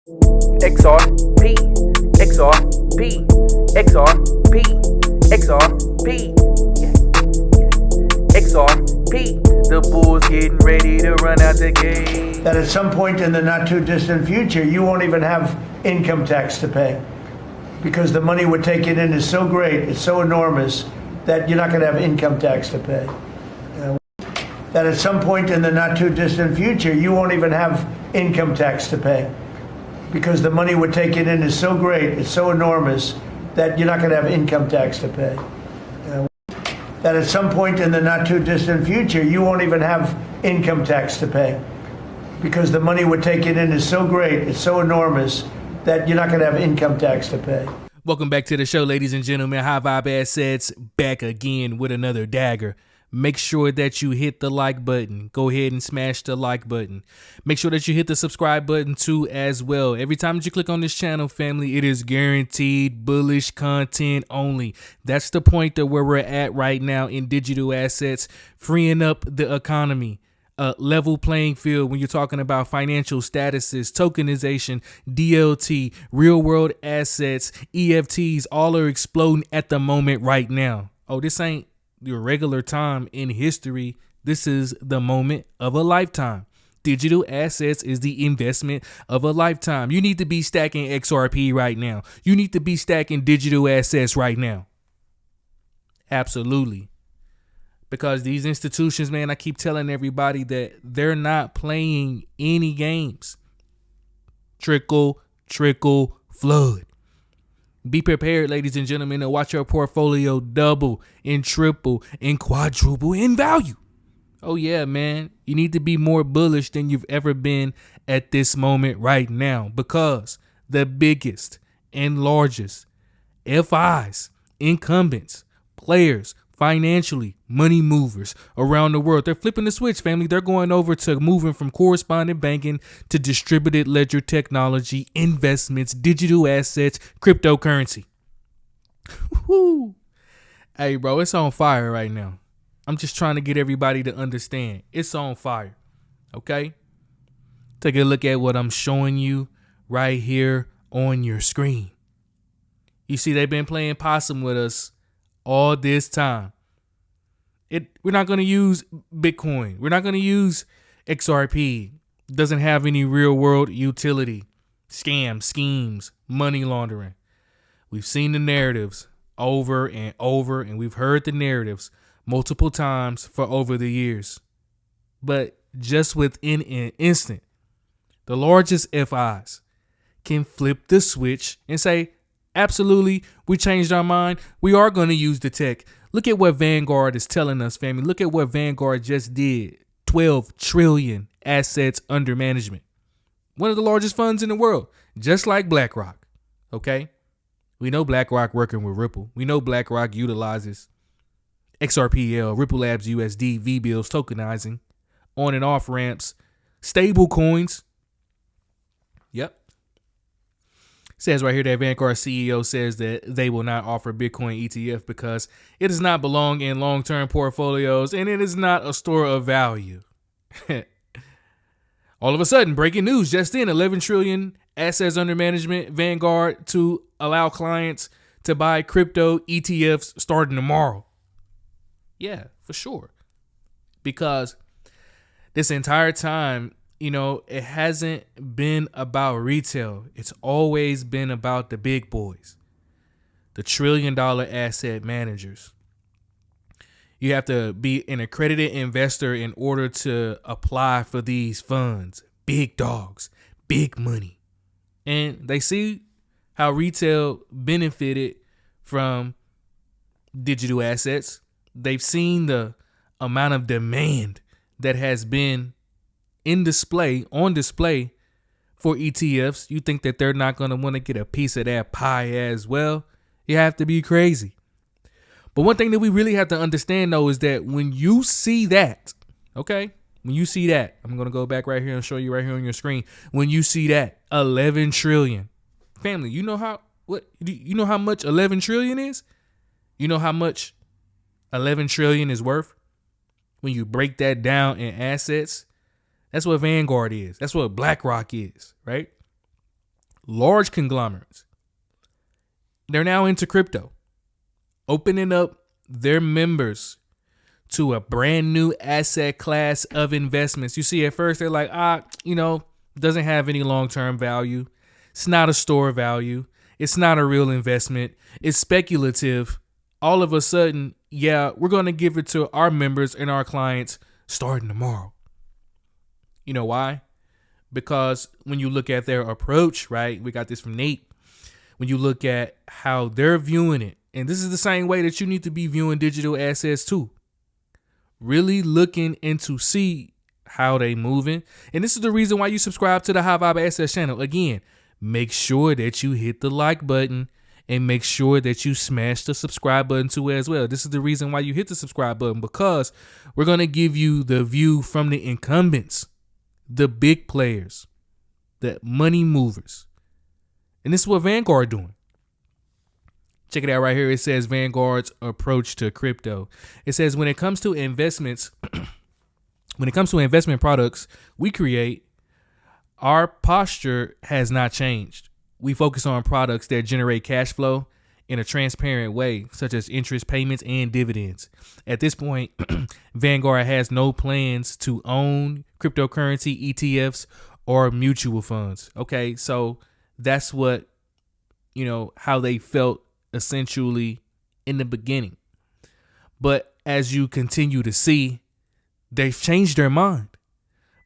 XRP, XRP, XRP, XRP, XRP. The Bulls getting ready to run out the gate. That at some point in the not too distant future, you won't even have income tax to pay because the money we're taking in is so great, it's so enormous that you're not going to have income tax to pay. That at some point in the not too distant future, you won't even have income tax to pay because the money we're taking in is so great, it's so enormous that you're not going to have income tax to pay. That at some point in the not too distant future, you won't even have income tax to pay because the money we're taking in is so great, it's so enormous that you're not going to have income tax to pay. Welcome back to the show, ladies and gentlemen. HighVibeAssets back again with another dagger. Make sure that you hit the like button. Go ahead and smash the like button. Make sure that you hit the subscribe button too as well. Every time that you click on this channel, family, it is guaranteed bullish content only. That's the point that where we're at right now in digital assets, freeing up the economy. A level playing field when you're talking about financial statuses, tokenization, DLT, real world assets, EFTs, all are exploding at the moment right now. Oh, this ain't your regular time in history. This is the moment of a lifetime. Digital assets is the investment of a lifetime. You need to be stacking XRP right now. You need to be stacking digital assets right now. Absolutely. Because these institutions, man, I keep telling everybody that they're not playing any games. Trickle, flood. Be prepared, ladies and gentlemen, to watch your portfolio double and triple and quadruple in value. Oh, yeah, man. You need to be more bullish than you've ever been at this moment right now because the biggest and largest FIs, incumbents, players, financially, money movers around the world. They're flipping the switch, family. They're going over to moving from correspondent banking to distributed ledger technology, investments, digital assets, cryptocurrency. Woo. Hey, bro, it's on fire right now. I'm just trying to get everybody to understand. It's on fire. Okay? Take a look at what I'm showing you right here on your screen. You see, they've been playing possum with us all this time. We're not going to use Bitcoin. We're not going to use XRP. It doesn't have any real world utility. Scams, schemes, money laundering. We've seen the narratives over and over, and we've heard the narratives multiple times for over the years. But just within an instant, the largest FIs can flip the switch and say, absolutely, we changed our mind. We are going to use the tech. Look at what Vanguard is telling us, family. Look at what Vanguard just did. 12 trillion assets under management. One of the largest funds in the world, just like BlackRock. Okay? We know BlackRock working with Ripple. We know BlackRock utilizes XRPL, Ripple Labs USD, V-bills, tokenizing, on and off ramps, stable coins. Yep. Says right here that Vanguard CEO says that they will not offer Bitcoin ETF because it does not belong in long-term portfolios and it is not a store of value. All of a sudden, breaking news just in, 11 trillion assets under management, Vanguard to allow clients to buy crypto ETFs starting tomorrow. Yeah, for sure. Because this entire time, you know, it hasn't been about retail. It's always been about the big boys, the $1 trillion asset managers. You have to be an accredited investor in order to apply for these funds. Big dogs, big money. And they see how retail benefited from digital assets. They've seen the amount of demand that has been on display for ETFs. You think that they're not going to want to get a piece of that pie as well? You have to be crazy. But one thing that we really have to understand, though, is that when you see that, okay, when you see that, I'm going to go back right here and show you right here on your screen. When you see that 11 trillion, family, you know how much 11 trillion is? You know how much 11 trillion is worth? When you break that down in assets, that's what Vanguard is. That's what BlackRock is, right? large conglomerates, they're now into crypto, opening up their members to a brand new asset class of investments. You see, at first they're like, doesn't have any long-term value. It's not a store value. It's not a real investment. It's speculative. All of a sudden, yeah, we're going to give it to our members and our clients starting tomorrow. You know why? Because when you look at their approach, right? We got this from Nate. When you look at how they're viewing it, and this is the same way that you need to be viewing digital assets too. Really looking into see how they moving. And this is the reason why you subscribe to the HighVibeAssets channel. Again, make sure that you hit the like button and make sure that you smash the subscribe button too as well. This is the reason why you hit the subscribe button, because we're going to give you the view from the incumbents, the big players, the money movers. And this is what Vanguard doing. Check it out right here. It says Vanguard's approach to crypto. It says when it comes to investments, when it comes to investment products we create, our posture has not changed. We focus on products that generate cash flow in a transparent way, such as interest payments and dividends. At this point, Vanguard has no plans to own cryptocurrency ETFs or mutual funds. Okay, so that's what, how they felt essentially in the beginning. But as you continue to see, they've changed their mind,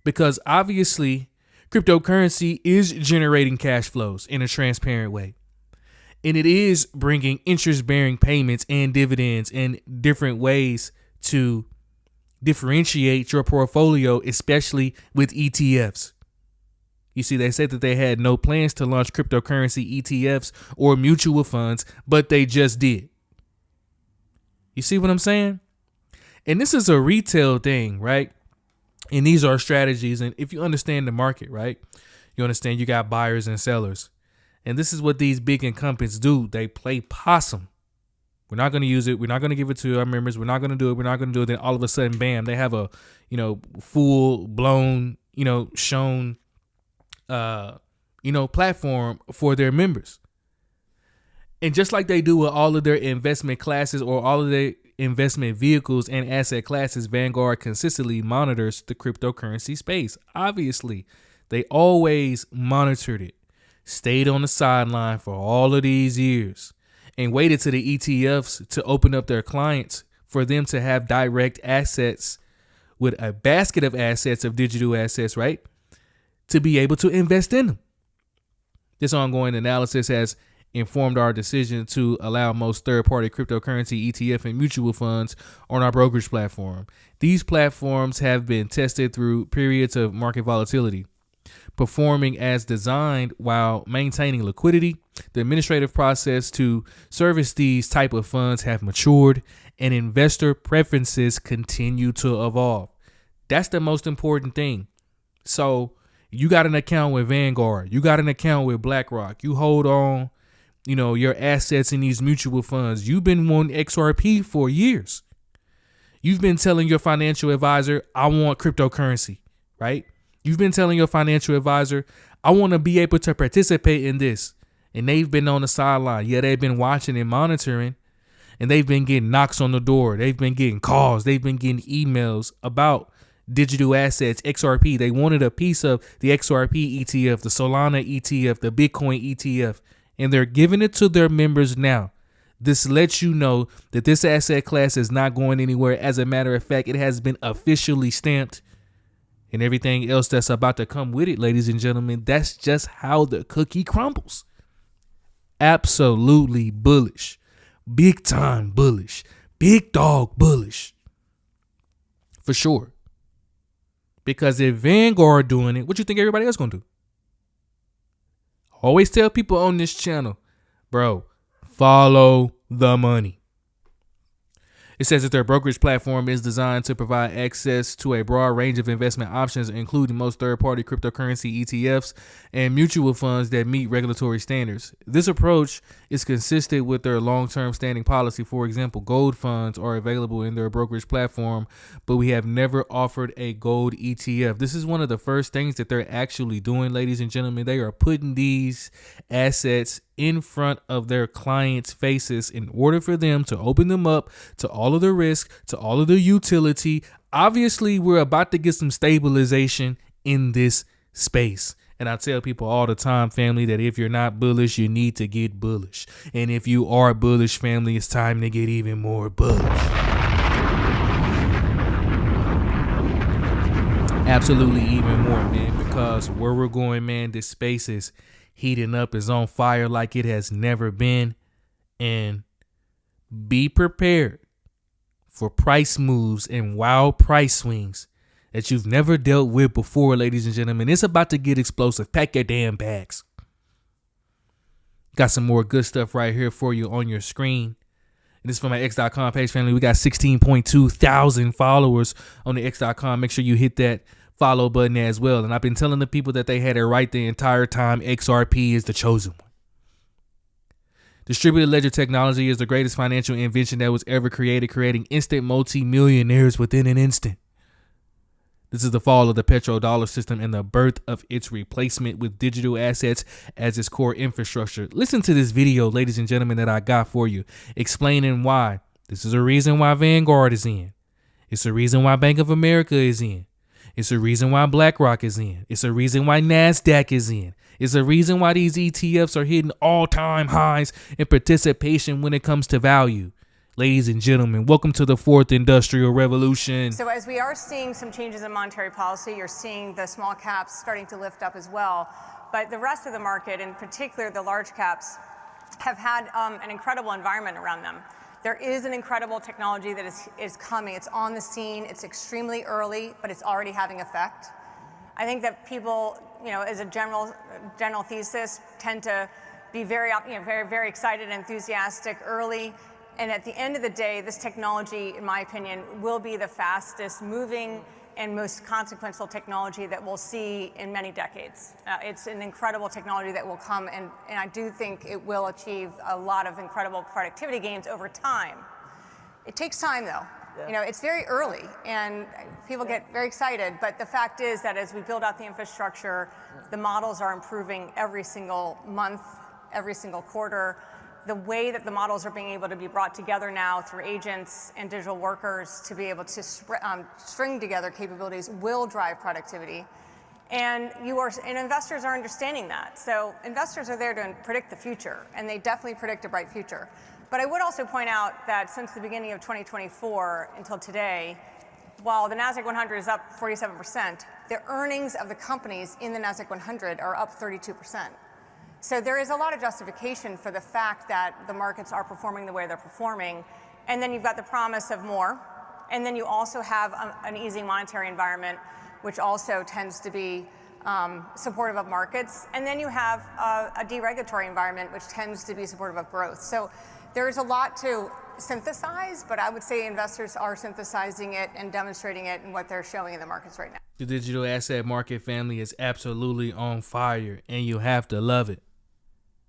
because obviously cryptocurrency is generating cash flows in a transparent way. And it is bringing interest-bearing payments and dividends in different ways to differentiate your portfolio, especially with ETFs. You see, they said that they had no plans to launch cryptocurrency ETFs or mutual funds, but they just did. You see what I'm saying? And this is a retail thing, right? And these are strategies. And if you understand the market, right, you understand you got buyers and sellers. And this is what these big incumbents do. They play possum. We're not going to use it. We're not going to give it to our members. We're not going to do it. We're not going to do it. Then all of a sudden, bam, they have a, full blown, shown, platform for their members. And just like they do with all of their investment classes or all of their investment vehicles and asset classes, Vanguard consistently monitors the cryptocurrency space. Obviously, they always monitored it, stayed on the sideline for all of these years, and waited to the ETFs to open up their clients for them to have direct assets with a basket of assets, of digital assets, right, to be able to invest in them. This ongoing analysis has informed our decision to allow most third-party cryptocurrency ETF and mutual funds on our brokerage platform. These platforms have been tested through periods of market volatility, performing as designed while maintaining liquidity. The administrative process to service these type of funds have matured, and investor preferences continue to evolve. That's the most important thing. So you got an account with Vanguard, you got an account with BlackRock, you hold on, your assets in these mutual funds. You've been wanting XRP for years. You've been telling your financial advisor, I want cryptocurrency, right? You've been telling your financial advisor, I want to be able to participate in this. And they've been on the sideline. Yeah, they've been watching and monitoring, and they've been getting knocks on the door. They've been getting calls. They've been getting emails about digital assets, XRP. They wanted a piece of the XRP ETF, the Solana ETF, the Bitcoin ETF, and they're giving it to their members now. This lets you know that this asset class is not going anywhere. As a matter of fact, it has been officially stamped, and everything else that's about to come with it, ladies and gentlemen. That's just how the cookie crumbles. Absolutely bullish. Big time bullish. Big dog bullish. For sure. Because if Vanguard doing it, what you think everybody else gonna do? Always tell people on this channel, bro, follow the money. It says that their brokerage platform is designed to provide access to a broad range of investment options, including most third-party cryptocurrency ETFs and mutual funds that meet regulatory standards. This approach is consistent with their long-term standing policy. For example, gold funds are available in their brokerage platform, but we have never offered a gold ETF. This is one of the first things that they're actually doing, ladies and gentlemen. They are putting these assets in front of their clients' faces in order for them to open them up to all of the risk, to all of the utility. Obviously, we're about to get some stabilization in this space. And I tell people all the time, family, that if you're not bullish, you need to get bullish. And if you are bullish, family, it's time to get even more bullish. Absolutely even more, man, because where we're going, man, this space is heating up, is on fire like it has never been. And be prepared for price moves and wild price swings that you've never dealt with before, ladies and gentlemen. It's about to get explosive. Pack your damn bags. Got some more good stuff right here for you on your screen. And this is from my X.com page, family. We got 16.2 thousand followers on the X.com. Make sure you hit that follow button as well. And I've been telling the people that they had it right the entire time. XRP is the chosen one. Distributed ledger technology is the greatest financial invention that was ever created, creating instant multi-millionaires within an instant. This is the fall of the petrodollar system and the birth of its replacement with digital assets as its core infrastructure. Listen to this video, ladies and gentlemen, that I got for you, explaining why. This is a reason why Vanguard is in. It's a reason why Bank of America is in. It's a reason why BlackRock is in. It's a reason why NASDAQ is in. It's a reason why these ETFs are hitting all-time highs in participation when it comes to value. Ladies and gentlemen, welcome to the fourth industrial revolution. So as we are seeing some changes in monetary policy, you're seeing the small caps starting to lift up as well. But the rest of the market, in particular the large caps, have had an incredible environment around them. There is an incredible technology that is coming. It's on the scene. It's extremely early, but it's already having effect. I think that people, as a general thesis, tend to be very excited and enthusiastic early. And at the end of the day, this technology, in my opinion, will be the fastest moving and most consequential technology that we'll see in many decades. It's an incredible technology that will come, and I do think it will achieve a lot of incredible productivity gains over time. It takes time, though. Yeah. It's very early, and people get very excited, but the fact is that as we build out the infrastructure, the models are improving every single month, every single quarter. The way that the models are being able to be brought together now through agents and digital workers to be able to string together capabilities will drive productivity. And investors are understanding that. So investors are there to predict the future, and they definitely predict a bright future. But I would also point out that since the beginning of 2024 until today, while the NASDAQ 100 is up 47%, the earnings of the companies in the NASDAQ 100 are up 32%. So there is a lot of justification for the fact that the markets are performing the way they're performing. And then you've got the promise of more. And then you also have an easing monetary environment, which also tends to be supportive of markets. And then you have a deregulatory environment, which tends to be supportive of growth. So there is a lot to synthesize, but I would say investors are synthesizing it and demonstrating it in what they're showing in the markets right now. The digital asset market, family, is absolutely on fire, and you have to love it.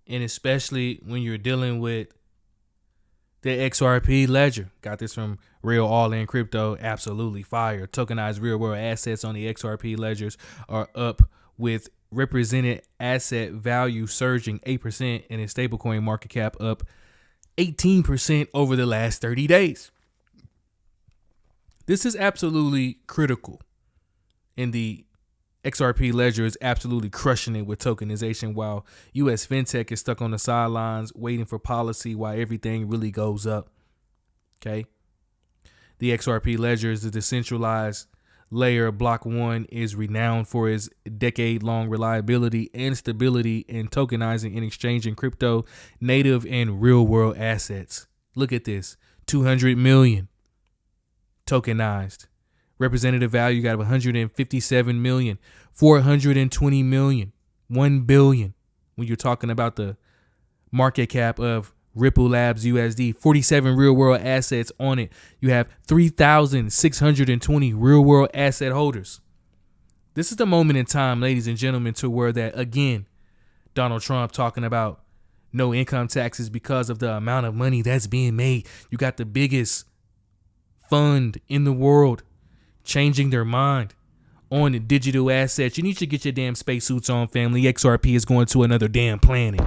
And especially when you're dealing with the XRP ledger. Got this from Real All In Crypto. Absolutely fire. Tokenized real world assets on the XRP ledgers are up, with represented asset value surging 8% and its stablecoin market cap up 18% over the last 30 days. This is absolutely critical. And the XRP ledger is absolutely crushing it with tokenization, while U.S. fintech is stuck on the sidelines waiting for policy while everything really goes up. Okay. The XRP ledger is the decentralized layer. Block 1 is renowned for its decade-long reliability and stability in tokenizing and exchanging crypto, native and real-world assets. Look at this. 200 million tokenized. Representative value got 157 million, 420 million, 1 billion. When you're talking about the market cap of Ripple Labs USD, 47 real world assets on it. You have 3,620 real world asset holders. This is the moment in time, ladies and gentlemen, to where that, again, Donald Trump talking about no income taxes because of the amount of money that's being made. You got the biggest fund in the world changing their mind on the digital assets. You need to get your damn spacesuits on, family. XRP is going to another damn planet.